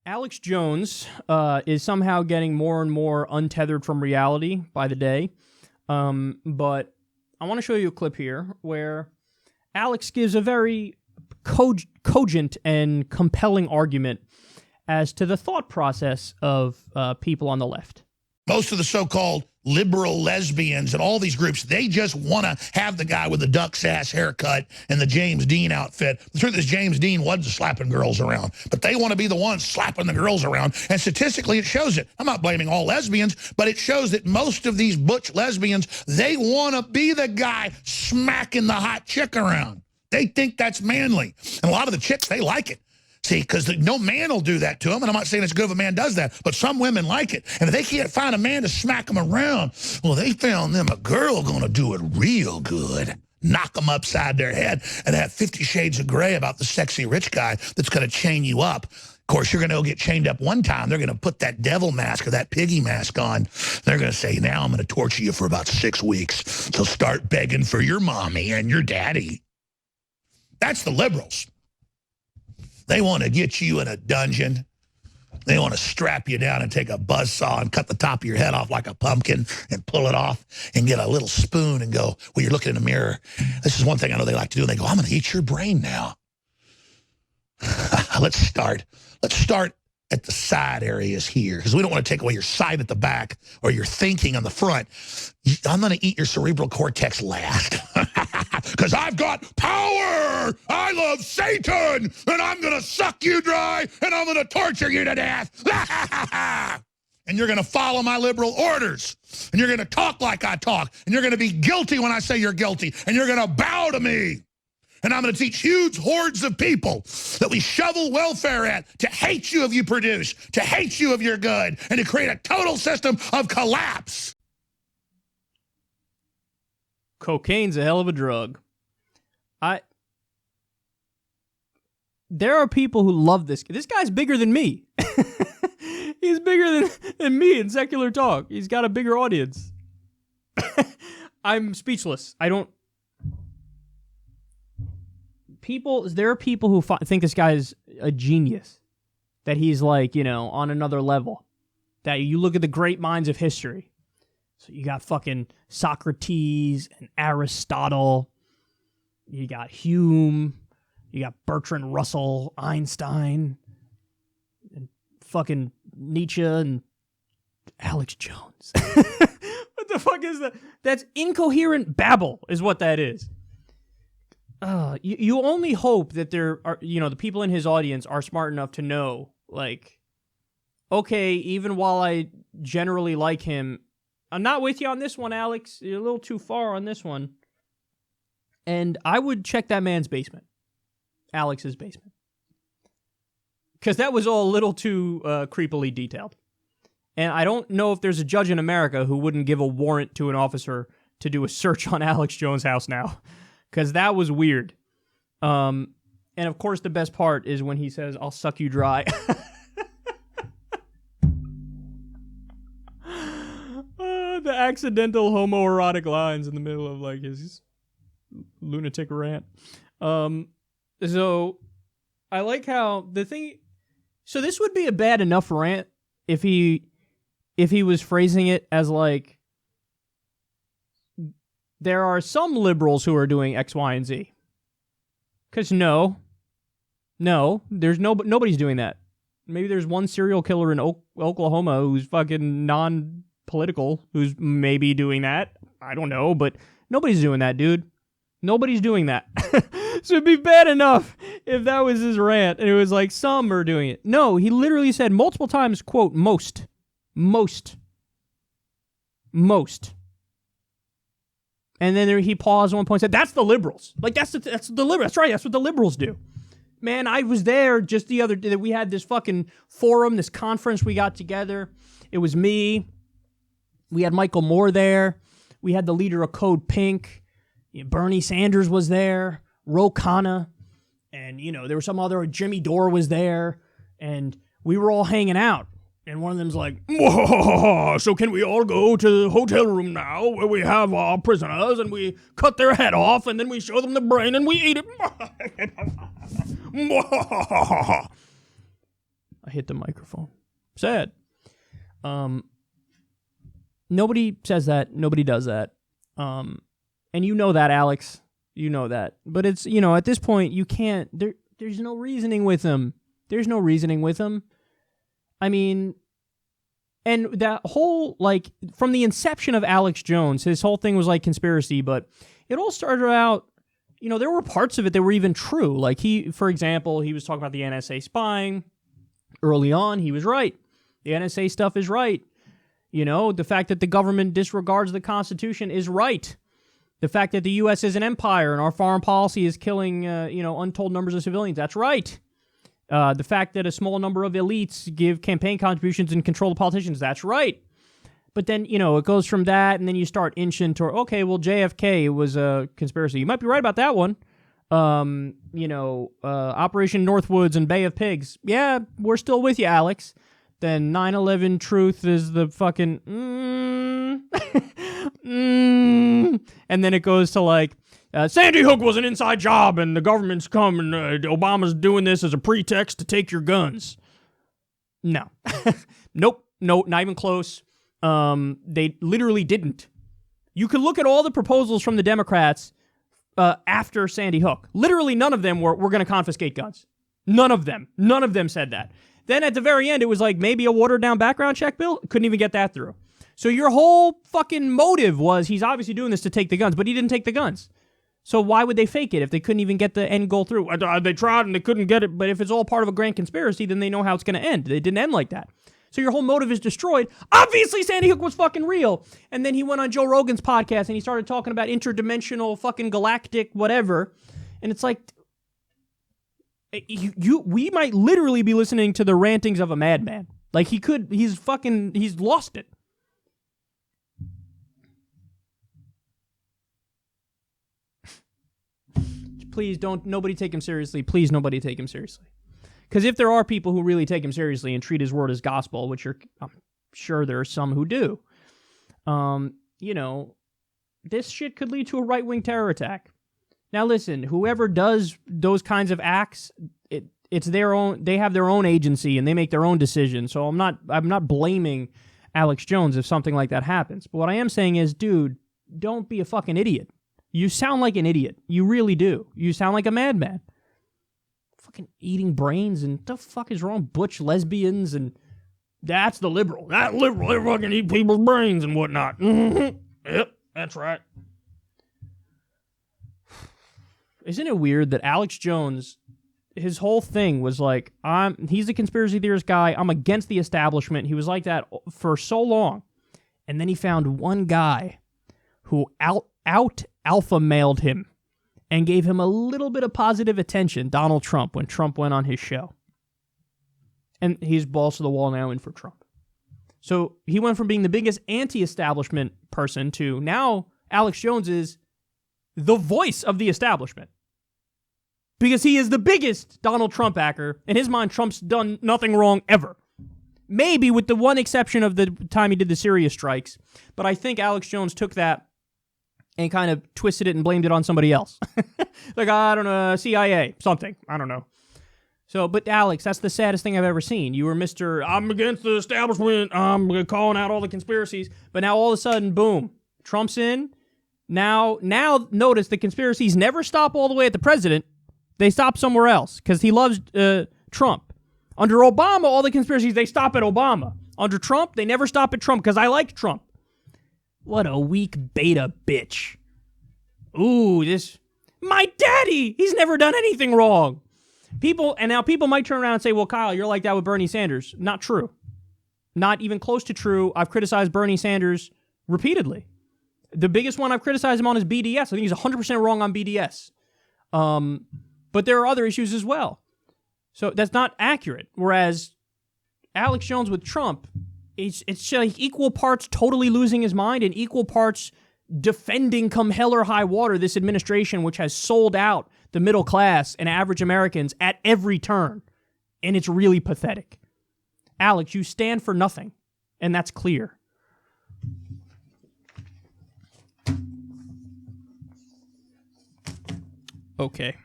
Alex Jones is somehow getting more and more untethered from reality by the day. But I want to show you a clip here where Alex gives a very cogent and compelling argument as to the thought process of people on the left. Most of the so-called liberal lesbians and all these groups, they just want to have the guy with the duck's ass haircut and the James Dean outfit. The truth is James Dean wasn't slapping girls around, but they want to be the ones slapping the girls around. And statistically, it shows it. I'm not blaming all lesbians, but it shows that most of these butch lesbians, they want to be the guy smacking the hot chick around. They think that's manly. And a lot of the chicks, they like it. See, because no man will do that to them, and I'm not saying it's good if a man does that, but some women like it. And if they can't find a man to smack them around, well, they found them a girl going to do it real good. Knock them upside their head and have 50 shades of gray about the sexy rich guy that's going to chain you up. Of course, you're going to go get chained up one time. They're going to put that devil mask or that piggy mask on. They're going to say, now I'm going to torture you for about 6 weeks. So start begging for your mommy and your daddy. That's the liberals. They want to get you in a dungeon. They want to strap you down and take a buzzsaw and cut the top of your head off like a pumpkin and pull it off and get a little spoon and go, well, you're looking in the mirror. This is one thing I know they like to do. And they go, I'm going to eat your brain now. Let's start. Let's start at the side areas here because we don't want to take away your sight at the back or your thinking on the front. I'm going to eat your cerebral cortex last because I've got power. I love Satan and I'm going to suck you dry and I'm going to torture you to death. And you're going to follow my liberal orders and you're going to talk like I talk and you're going to be guilty when I say you're guilty and you're going to bow to me. And I'm going to teach huge hordes of people that we shovel welfare at to hate you if you produce, to hate you if you're good, and to create a total system of collapse. Cocaine's a hell of a drug. There are people who love this. This guy's bigger than me. He's bigger than me in secular talk. He's got a bigger audience. I'm speechless. There are people who think this guy is a genius, that he's like, on another level, that you look at the great minds of history. So you got fucking Socrates and Aristotle, you got Hume, you got Bertrand Russell, Einstein, and fucking Nietzsche and Alex Jones. What the fuck is that? That's incoherent babble is what that is. You only hope that there are, the people in his audience are smart enough to know, like, okay, even while I generally like him, I'm not with you on this one, Alex. You're a little too far on this one. And I would check that man's basement, Alex's basement, because that was all a little too creepily detailed. And I don't know if there's a judge in America who wouldn't give a warrant to an officer to do a search on Alex Jones' house now. Because that was weird. And of course, the best part is when he says, I'll suck you dry. The accidental homoerotic lines in the middle of like his lunatic rant. So I like how so this would be a bad enough rant if he was phrasing it as like, there are some liberals who are doing X, Y, and Z. Because no, there's nobody's doing that. Maybe there's one serial killer in Oklahoma who's fucking non-political, who's maybe doing that. I don't know, but nobody's doing that, dude. Nobody's doing that. So it'd be bad enough if that was his rant, and it was like, some are doing it. No, he literally said multiple times, quote, most. And then he paused at one point and said, that's the liberals. Like, that's the liberals. That's right. That's what the liberals do. Man, I was there just the other day. We had this fucking forum, this conference we got together. It was me. We had Michael Moore there. We had the leader of Code Pink. Bernie Sanders was there. Ro Khanna. And, there was some other, Jimmy Dore was there. And we were all hanging out. And one of them's like, so can we all go to the hotel room now where we have our prisoners and we cut their head off and then we show them the brain and we eat it? I hit the microphone. Sad. Nobody says that. Nobody does that. And you know that, Alex. You know that. But it's, at this point, you can't, there's no reasoning with him. There's no reasoning with him. I mean, and that whole, from the inception of Alex Jones, his whole thing was like conspiracy, but it all started out, there were parts of it that were even true. Like for example, he was talking about the NSA spying. Early on, he was right. The NSA stuff is right. The fact that the government disregards the Constitution is right. The fact that the U.S. is an empire and our foreign policy is killing, untold numbers of civilians, that's right. The fact that a small number of elites give campaign contributions and control the politicians, that's right. But then, it goes from that, and then you start inching toward, okay, well, JFK was a conspiracy. You might be right about that one. Operation Northwoods and Bay of Pigs. Yeah, we're still with you, Alex. Then 9/11 truth is the fucking and then it goes to Sandy Hook was an inside job and the government's come and Obama's doing this as a pretext to take your guns. No. Nope, not even close. They literally didn't. You could look at all the proposals from the Democrats after Sandy Hook. Literally none of them were going to confiscate guns. None of them said that. Then at the very end, it was maybe a watered-down background check bill. Couldn't even get that through. So your whole fucking motive was he's obviously doing this to take the guns, but he didn't take the guns. So why would they fake it if they couldn't even get the end goal through? They tried and they couldn't get it, but if it's all part of a grand conspiracy, then they know how it's going to end. It didn't end like that. So your whole motive is destroyed. Obviously, Sandy Hook was fucking real. And then he went on Joe Rogan's podcast and he started talking about interdimensional fucking galactic whatever. And it's we might literally be listening to the rantings of a madman. He's lost it. Please nobody take him seriously. Please, nobody take him seriously. Because if there are people who really take him seriously and treat his word as gospel, which I'm sure there are some who do, this shit could lead to a right-wing terror attack. Now listen, whoever does those kinds of acts, it's their own. They have their own agency and they make their own decisions. So I'm not blaming Alex Jones if something like that happens. But what I am saying is, dude, don't be a fucking idiot. You sound like an idiot. You really do. You sound like a madman. Fucking eating brains and the fuck is wrong? Butch lesbians and that's the liberal. That liberal, they fucking eat people's brains and whatnot. Mm-hmm. Yep, that's right. Isn't it weird that Alex Jones, his whole thing was he's a conspiracy theorist guy. I'm against the establishment. He was like that for so long. And then he found one guy who out alpha mailed him and gave him a little bit of positive attention, Donald Trump, when Trump went on his show. And he's balls to the wall now in for Trump. So he went from being the biggest anti-establishment person to now Alex Jones is the voice of the establishment. Because he is the biggest Donald Trump backer. In his mind, Trump's done nothing wrong ever. Maybe with the one exception of the time he did the Syria strikes. But I think Alex Jones took that and kind of twisted it and blamed it on somebody else. I don't know, CIA, something. I don't know. So, but Alex, that's the saddest thing I've ever seen. You were Mr. I'm against the establishment. I'm calling out all the conspiracies. But now all of a sudden, boom, Trump's in. Now notice the conspiracies never stop all the way at the president. They stop somewhere else because he loves Trump. Under Obama, all the conspiracies, they stop at Obama. Under Trump, they never stop at Trump because I like Trump. What a weak beta bitch. Ooh, my daddy, he's never done anything wrong. People might turn around and say, well, Kyle, you're like that with Bernie Sanders. Not true. Not even close to true. I've criticized Bernie Sanders repeatedly. The biggest one I've criticized him on is BDS. I think he's 100% wrong on BDS. But there are other issues as well. So that's not accurate. Whereas Alex Jones with Trump, it's like equal parts totally losing his mind and equal parts defending come hell or high water this administration, which has sold out the middle class and average Americans at every turn. And it's really pathetic. Alex, you stand for nothing. And that's clear. Okay.